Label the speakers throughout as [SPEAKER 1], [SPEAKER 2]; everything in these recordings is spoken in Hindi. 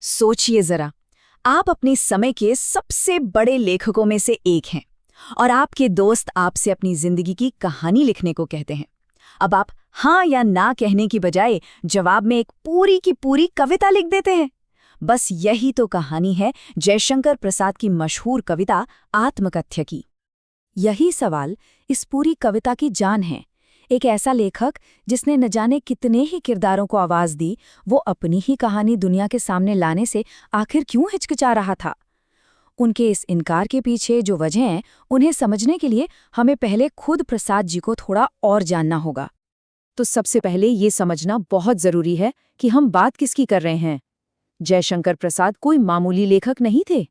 [SPEAKER 1] सोचिए जरा, आप अपने समय के सबसे बड़े लेखकों में से एक हैं और आपके दोस्त आपसे अपनी जिंदगी की कहानी लिखने को कहते हैं। अब आप हाँ या ना कहने की बजाय जवाब में एक पूरी की पूरी कविता लिख देते हैं। बस यही तो कहानी है जयशंकर प्रसाद की मशहूर कविता आत्मकथ्य की। यही सवाल इस पूरी कविता की जान है। एक ऐसा लेखक जिसने न जाने कितने ही किरदारों को आवाज दी, वो अपनी ही कहानी दुनिया के सामने लाने से आखिर क्यों हिचकिचा रहा था। उनके इस इनकार के पीछे जो वजह हैं, उन्हें समझने के लिए हमें पहले खुद प्रसाद जी को थोड़ा और जानना होगा। तो सबसे पहले ये समझना बहुत जरूरी है कि हम बात किसकी कर रहे हैं। जयशंकर प्रसाद कोई मामूली लेखक नहीं थे।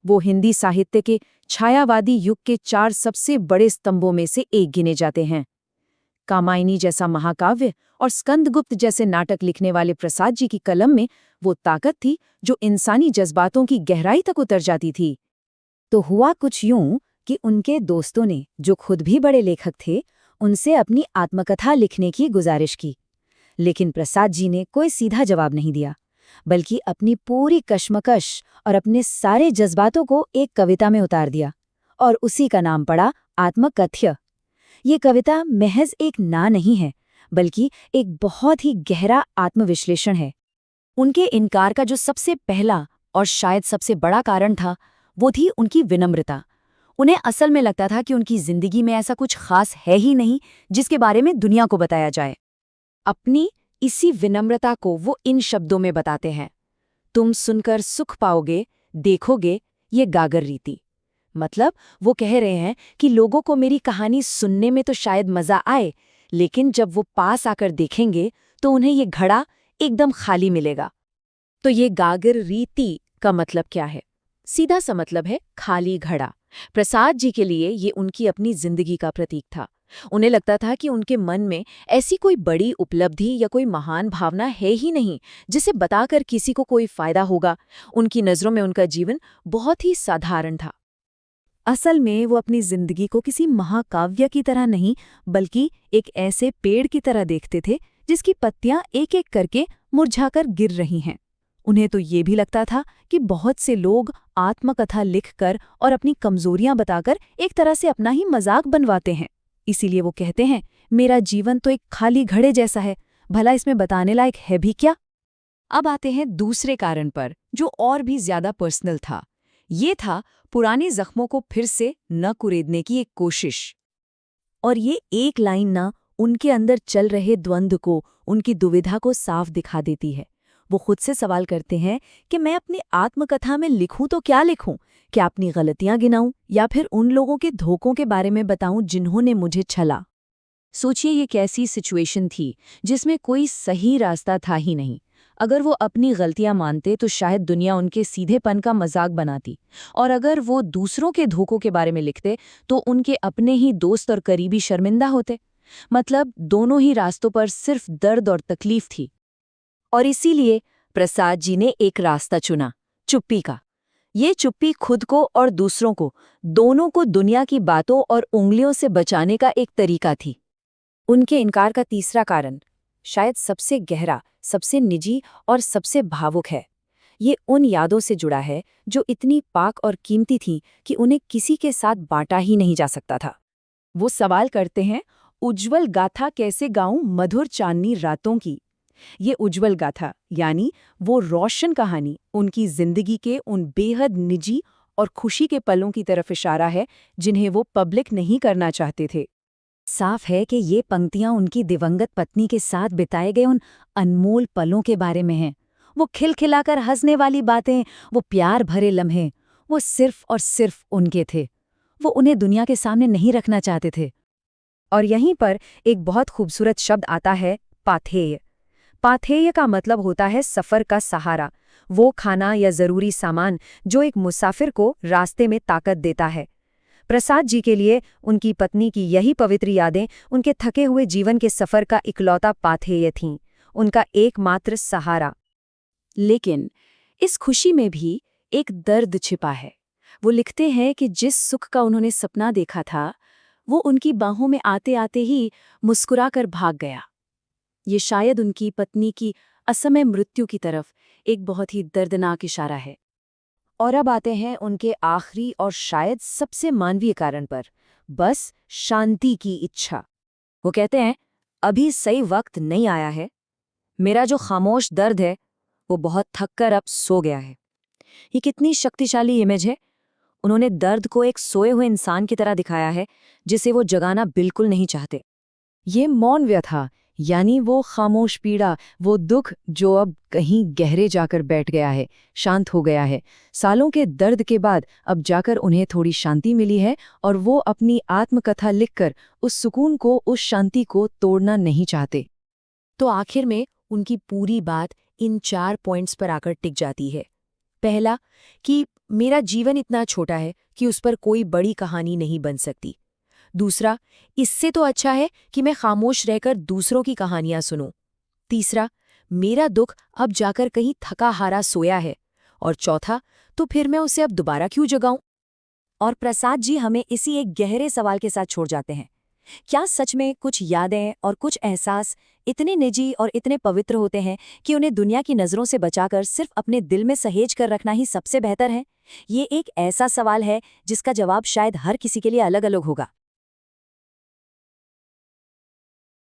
[SPEAKER 1] वो हिंदी साहित्य के छायावादी युग के 4 सबसे बड़े स्तंभों में से एक गिने जाते हैं। कामायनी जैसा महाकाव्य और स्कंदगुप्त जैसे नाटक लिखने वाले प्रसाद जी की कलम में वो ताकत थी जो इंसानी जज्बातों की गहराई तक उतर जाती थी। तो हुआ कुछ यूं कि उनके दोस्तों ने, जो खुद भी बड़े लेखक थे, उनसे अपनी आत्मकथा लिखने की गुजारिश की। लेकिन प्रसाद जी ने कोई सीधा जवाब नहीं दिया, बल्कि अपनी पूरी कश्मकश और अपने सारे जज्बातों को एक कविता में उतार दिया, और उसी का नाम पड़ा आत्मकथ्य। ये कविता महज एक ना नहीं है, बल्कि एक बहुत ही गहरा आत्मविश्लेषण है। उनके इनकार का जो सबसे पहला और शायद सबसे बड़ा कारण था, वो थी उनकी विनम्रता। उन्हें असल में लगता था कि उनकी जिंदगी में ऐसा कुछ खास है ही नहीं जिसके बारे में दुनिया को बताया जाए। अपनी इसी विनम्रता को वो इन शब्दों में बताते हैं, तुम सुनकर सुख पाओगे, देखोगे ये गागर रीति। मतलब वो कह रहे हैं कि लोगों को मेरी कहानी सुनने में तो शायद मजा आए, लेकिन जब वो पास आकर देखेंगे तो उन्हें ये घड़ा एकदम खाली मिलेगा। तो ये गागर रीति का मतलब क्या है? सीधा सा मतलब है खाली घड़ा। प्रसाद जी के लिए ये उनकी अपनी जिंदगी का प्रतीक था। उन्हें लगता था कि उनके मन में ऐसी कोई बड़ी उपलब्धि या कोई महान भावना है ही नहीं जिसे बताकर किसी को कोई फायदा होगा। उनकी नज़रों में उनका जीवन बहुत ही साधारण था। असल में वो अपनी जिंदगी को किसी महाकाव्य की तरह नहीं, बल्कि एक ऐसे पेड़ की तरह देखते थे जिसकी पत्तियां एक एक करके मुरझाकर गिर रही हैं। उन्हें तो ये भी लगता था कि बहुत से लोग आत्मकथा लिखकर और अपनी कमजोरियां बताकर एक तरह से अपना ही मजाक बनवाते हैं। इसीलिए वो कहते हैं, मेरा जीवन तो एक खाली घड़े जैसा है, भला इसमें बताने लायक है भी क्या। अब आते हैं दूसरे कारण पर, जो और भी ज्यादा पर्सनल था। ये था पुराने जख्मों को फिर से न कुरेदने की एक कोशिश। और ये एक लाइन ना उनके अंदर चल रहे द्वंद्व को, उनकी दुविधा को साफ दिखा देती है। वो खुद से सवाल करते हैं कि मैं अपनी आत्मकथा में लिखूं तो क्या लिखूं? क्या अपनी गलतियां गिनाऊं या फिर उन लोगों के धोखों के बारे में बताऊं जिन्होंने मुझे छला? सोचिए ये कैसी सिचुएशन थी जिसमें कोई सही रास्ता था ही नहीं। अगर वो अपनी गलतियां मानते तो शायद दुनिया उनके सीधेपन का मजाक बनाती, और अगर वो दूसरों के धोखों के बारे में लिखते तो उनके अपने ही दोस्त और करीबी शर्मिंदा होते। मतलब दोनों ही रास्तों पर सिर्फ दर्द और तकलीफ थी। और इसीलिए प्रसाद जी ने एक रास्ता चुना, चुप्पी का। ये चुप्पी खुद को और दूसरों को, दोनों को दुनिया की बातों और उंगलियों से बचाने का एक तरीका थी। उनके इनकार का तीसरा कारण शायद सबसे गहरा, सबसे निजी और सबसे भावुक है। ये उन यादों से जुड़ा है जो इतनी पाक और कीमती थीं कि उन्हें किसी के साथ बांटा ही नहीं जा सकता था। वो सवाल करते हैं, उज्ज्वल गाथा कैसे गाऊं मधुर चांदनी रातों की। ये उज्ज्वल गाथा यानी वो रोशन कहानी उनकी जिंदगी के उन बेहद निजी और खुशी के पलों की तरफ इशारा है जिन्हें वो पब्लिक नहीं करना चाहते थे। साफ है कि ये पंक्तियां उनकी दिवंगत पत्नी के साथ बिताए गए उन अनमोल पलों के बारे में हैं। वो खिलखिलाकर हंसने वाली बातें, वो प्यार भरे लम्हे, वो सिर्फ और सिर्फ उनके थे। वो उन्हें दुनिया के सामने नहीं रखना चाहते थे। और यहीं पर एक बहुत खूबसूरत शब्द आता है, पाथेय। पाथेय का मतलब होता है सफ़र का सहारा, वो खाना या ज़रूरी सामान जो एक मुसाफिर को रास्ते में ताकत देता है। प्रसाद जी के लिए उनकी पत्नी की यही पवित्र यादें उनके थके हुए जीवन के सफ़र का इकलौता पाथेय थीं, उनका एकमात्र सहारा। लेकिन इस खुशी में भी एक दर्द छिपा है। वो लिखते हैं कि जिस सुख का उन्होंने सपना देखा था, वो उनकी बाहों में आते आते ही मुस्कुराकर भाग गया। ये शायद उनकी पत्नी की असमय मृत्यु की तरफ
[SPEAKER 2] एक बहुत ही दर्दनाक इशारा है। और अब आते हैं उनके आखिरी और शायद सबसे मानवीय कारण पर, बस शांति की इच्छा। वो कहते हैं, अभी सही वक्त नहीं आया है। मेरा जो खामोश दर्द है वो बहुत थक कर अब सो गया है। ये कितनी शक्तिशाली इमेज है। उन्होंने दर्द को एक सोए हुए इंसान की तरह दिखाया है जिसे वो जगाना बिल्कुल नहीं चाहते। ये मौन व्यथा, यानी वो खामोश पीड़ा, वो दुख जो अब कहीं गहरे जाकर बैठ गया है, शांत हो गया है। सालों के दर्द के बाद अब जाकर उन्हें थोड़ी शांति मिली है और वो अपनी आत्मकथा लिखकर उस सुकून को, उस शांति को तोड़ना नहीं चाहते। तो आखिर में उनकी पूरी बात इन 4 पॉइंट्स पर आकर टिक जाती है। पहला, कि मेरा जीवन इतना छोटा है कि उस पर कोई बड़ी कहानी नहीं बन सकती। दूसरा, इससे तो अच्छा है कि मैं खामोश रहकर दूसरों की कहानियां सुनूं। तीसरा, मेरा दुख अब जाकर कहीं थका हारा सोया है। और चौथा, तो फिर मैं उसे अब दोबारा क्यों जगाऊं? और प्रसाद जी हमें इसी एक गहरे सवाल के साथ छोड़ जाते हैं। क्या सच में कुछ यादें और कुछ एहसास इतने निजी और इतने पवित्र होते हैं कि उन्हें दुनिया की नज़रों से बचाकर सिर्फ अपने दिल में सहेज कर रखना ही सबसे बेहतर है? ये एक ऐसा सवाल है जिसका जवाब शायद हर किसी के लिए अलग अलग होगा।